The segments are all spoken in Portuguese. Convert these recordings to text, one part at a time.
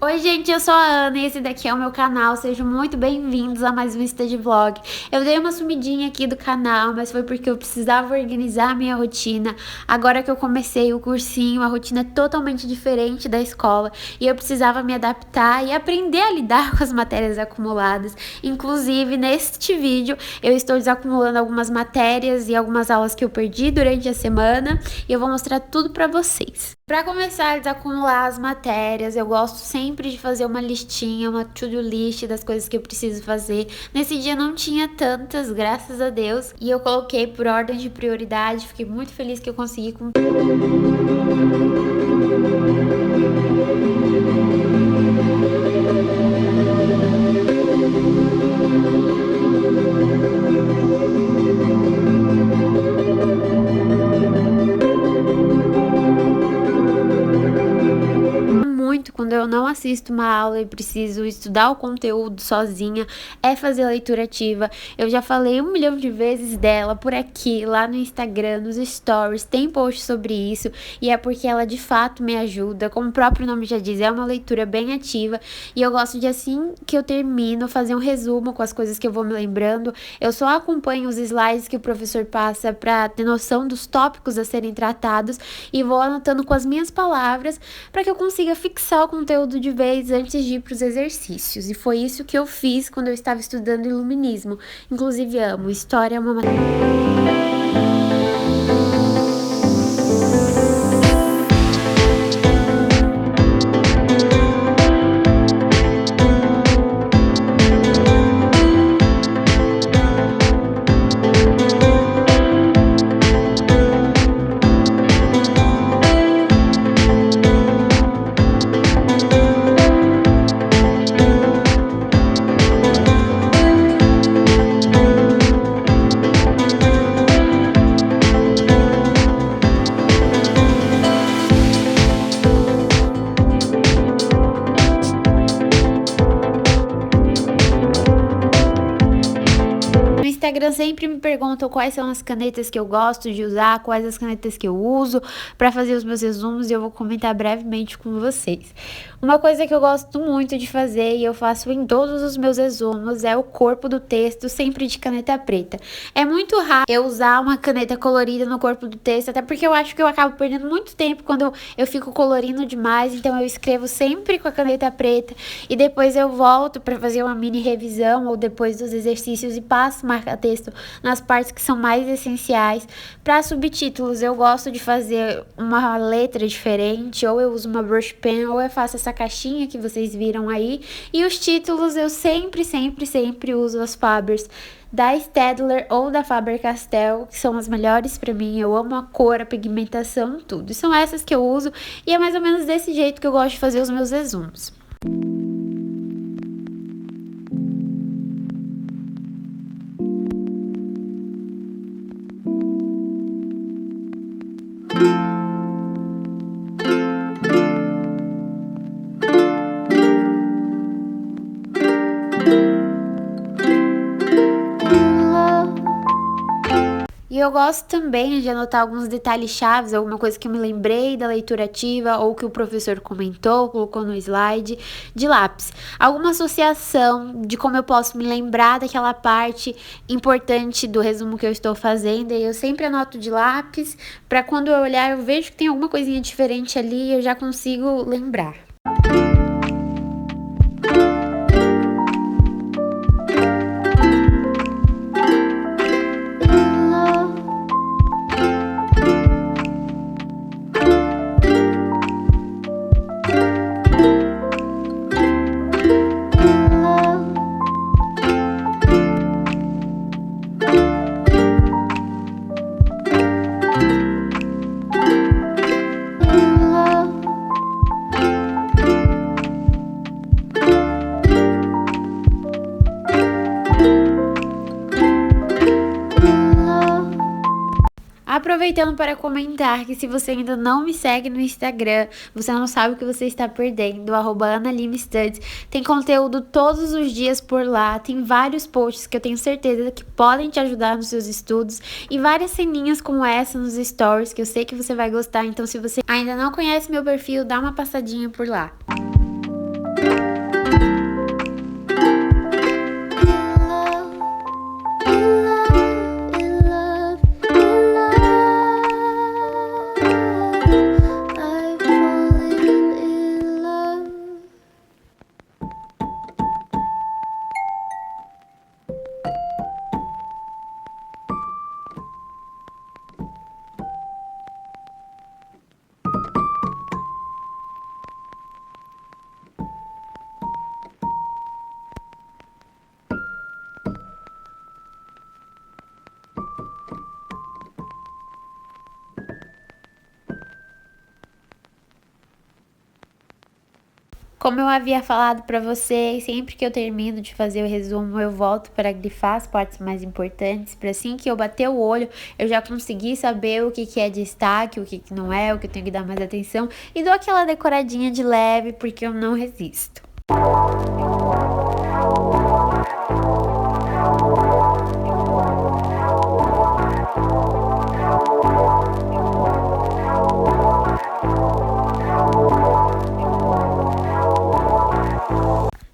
Oi gente, eu sou a Ana e esse daqui é o meu canal, sejam muito bem-vindos a mais um Insta de Vlog. Eu dei uma sumidinha aqui do canal, mas foi porque eu precisava organizar a minha rotina. Agora que eu comecei o cursinho, a rotina é totalmente diferente da escola e eu precisava me adaptar e aprender a lidar com as matérias acumuladas. Inclusive, neste vídeo, eu estou desacumulando algumas matérias e algumas aulas que eu perdi durante a semana e eu vou mostrar tudo pra vocês. Para começar a desacumular as matérias, eu gosto sempre de fazer uma listinha, uma to-do list das coisas que eu preciso fazer. Nesse dia não tinha tantas, graças a Deus, e eu coloquei por ordem de prioridade. Fiquei muito feliz que eu consegui cumprir. Quando eu não assisto uma aula e preciso estudar o conteúdo sozinha, é fazer leitura ativa. Eu já falei 1 milhão de vezes dela por aqui, lá no Instagram, nos stories, tem post sobre isso, e é porque ela de fato me ajuda. Como o próprio nome já diz, é uma leitura bem ativa, e eu gosto de, assim que eu termino, fazer um resumo com as coisas que eu vou me lembrando. Eu só acompanho os slides que o professor passa para ter noção dos tópicos a serem tratados, e vou anotando com as minhas palavras para que eu consiga fixar o conteúdo de vez antes de ir para os exercícios. E foi isso que eu fiz quando eu estava estudando iluminismo. Inclusive amo, história é uma matéria. No Instagram sempre me perguntam quais são as canetas que eu gosto de usar, quais as canetas que eu uso para fazer os meus resumos, e eu vou comentar brevemente com vocês. Uma coisa que eu gosto muito de fazer e eu faço em todos os meus resumos é o corpo do texto, sempre de caneta preta. É muito raro eu usar uma caneta colorida no corpo do texto, até porque eu acho que eu acabo perdendo muito tempo quando eu fico colorindo demais, então eu escrevo sempre com a caneta preta e depois eu volto para fazer uma mini revisão ou depois dos exercícios e passo marca-texto nas partes que são mais essenciais. Para subtítulos, eu gosto de fazer uma letra diferente, ou eu uso uma brush pen, ou eu faço essa caixinha que vocês viram aí. E os títulos eu sempre uso as Fabers da Staedtler ou da Faber-Castell, que são as melhores para mim. Eu amo a cor, a pigmentação, tudo. E são essas que eu uso, e é mais ou menos desse jeito que eu gosto de fazer os meus resumos. E eu gosto também de anotar alguns detalhes chaves, alguma coisa que eu me lembrei da leitura ativa ou que o professor comentou, colocou no slide, de lápis. Alguma associação de como eu posso me lembrar daquela parte importante do resumo que eu estou fazendo, e eu sempre anoto de lápis, para quando eu olhar eu vejo que tem alguma coisinha diferente ali, eu já consigo lembrar. aproveitando para comentar que se você ainda não me segue no Instagram, você não sabe o que você está perdendo, @AnaLimeStudies. Tem conteúdo todos os dias por lá, tem vários posts que eu tenho certeza que podem te ajudar nos seus estudos e várias ceninhas como essa nos stories que eu sei que você vai gostar. Então, se você ainda não conhece meu perfil, dá uma passadinha por lá. Como eu havia falado para vocês, sempre que eu termino de fazer o resumo, eu volto para grifar as partes mais importantes, para assim que eu bater o olho, eu já conseguir saber o que é destaque, o que não é, o que eu tenho que dar mais atenção, e dou aquela decoradinha de leve, porque eu não resisto.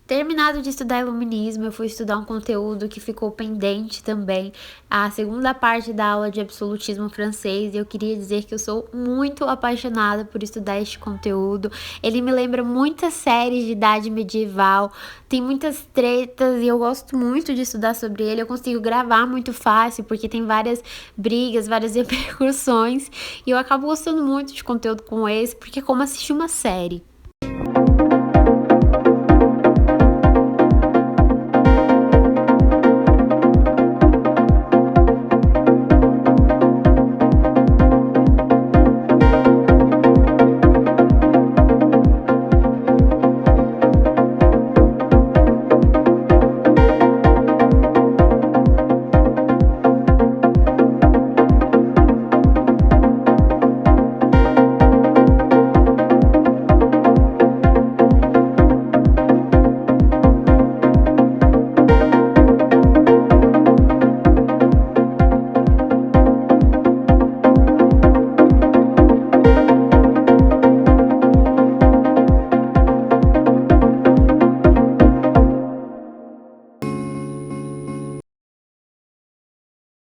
Terminado de estudar iluminismo, eu fui estudar um conteúdo que ficou pendente também, a segunda parte da aula de absolutismo francês, e eu queria dizer que eu sou muito apaixonada por estudar este conteúdo. Ele me lembra muitas séries de idade medieval, tem muitas tretas e eu gosto muito de estudar sobre ele. Eu consigo gravar muito fácil, porque tem várias brigas, várias repercussões, e eu acabo gostando muito de conteúdo como esse, porque é como assistir uma série.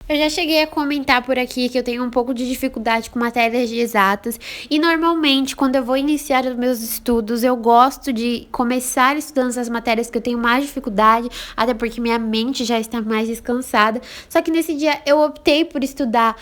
Eu já cheguei a comentar por aqui que eu tenho um pouco de dificuldade com matérias de exatas e normalmente quando eu vou iniciar os meus estudos eu gosto de começar estudando essas matérias que eu tenho mais dificuldade, até porque minha mente já está mais descansada. Só que nesse dia eu optei por estudar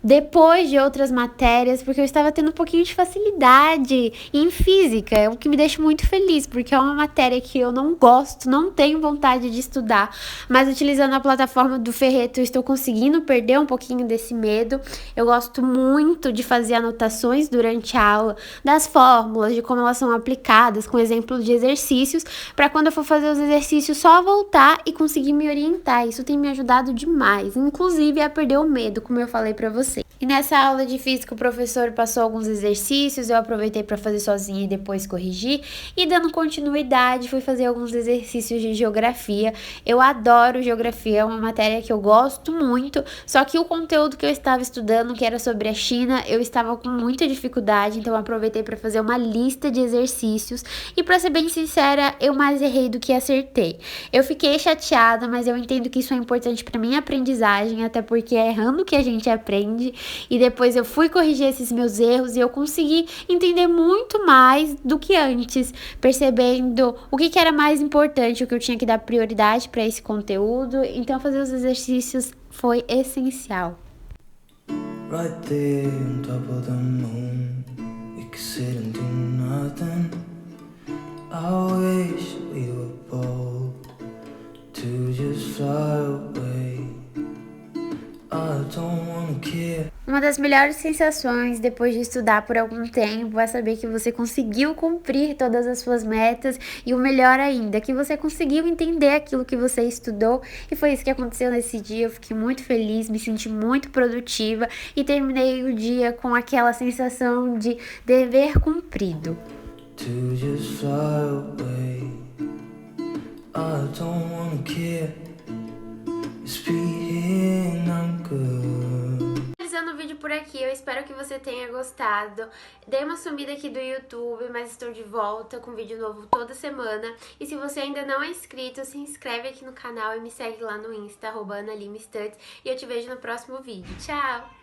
depois de outras matérias, porque eu estava tendo um pouquinho de facilidade em física, o que me deixa muito feliz, porque é uma matéria que eu não gosto, não tenho vontade de estudar, mas utilizando a plataforma do Ferreto, eu estou conseguindo perder um pouquinho desse medo. Eu gosto muito de fazer anotações durante a aula das fórmulas, de como elas são aplicadas, com exemplos de exercícios, para quando eu for fazer os exercícios só voltar e conseguir me orientar. Isso tem me ajudado demais, inclusive a perder o medo, como eu falei para vocês. E nessa aula de física o professor passou alguns exercícios, eu aproveitei para fazer sozinha e depois corrigir, e dando continuidade fui fazer alguns exercícios de geografia. Eu adoro geografia, é uma matéria que eu gosto muito, só que o conteúdo que eu estava estudando, que era sobre a China, eu estava com muita dificuldade, então eu aproveitei para fazer uma lista de exercícios, e para ser bem sincera, eu mais errei do que acertei. Eu fiquei chateada, mas eu entendo que isso é importante para minha aprendizagem, até porque é errando que a gente aprende. E depois eu fui corrigir esses meus erros e eu consegui entender muito mais do que antes, percebendo o que era mais importante, o que eu tinha que dar prioridade para esse conteúdo. Então fazer os exercícios foi essencial. Right there on top of the moon, we could sit and do nothing. I wish we were bold to just fly away. Uma das melhores sensações depois de estudar por algum tempo é saber que você conseguiu cumprir todas as suas metas e o melhor ainda, que você conseguiu entender aquilo que você estudou e foi isso que aconteceu nesse dia. Eu fiquei muito feliz, me senti muito produtiva e terminei o dia com aquela sensação de dever cumprido. To just fly away, I don't wanna care. Speeding, I'm good. Finalizando o vídeo por aqui, eu espero que você tenha gostado. Dei uma sumida aqui do YouTube, mas estou de volta com vídeo novo toda semana. E se você ainda não é inscrito, se inscreve aqui no canal e me segue lá no Insta, @AnaLimeStuds. E eu te vejo no próximo vídeo. Tchau!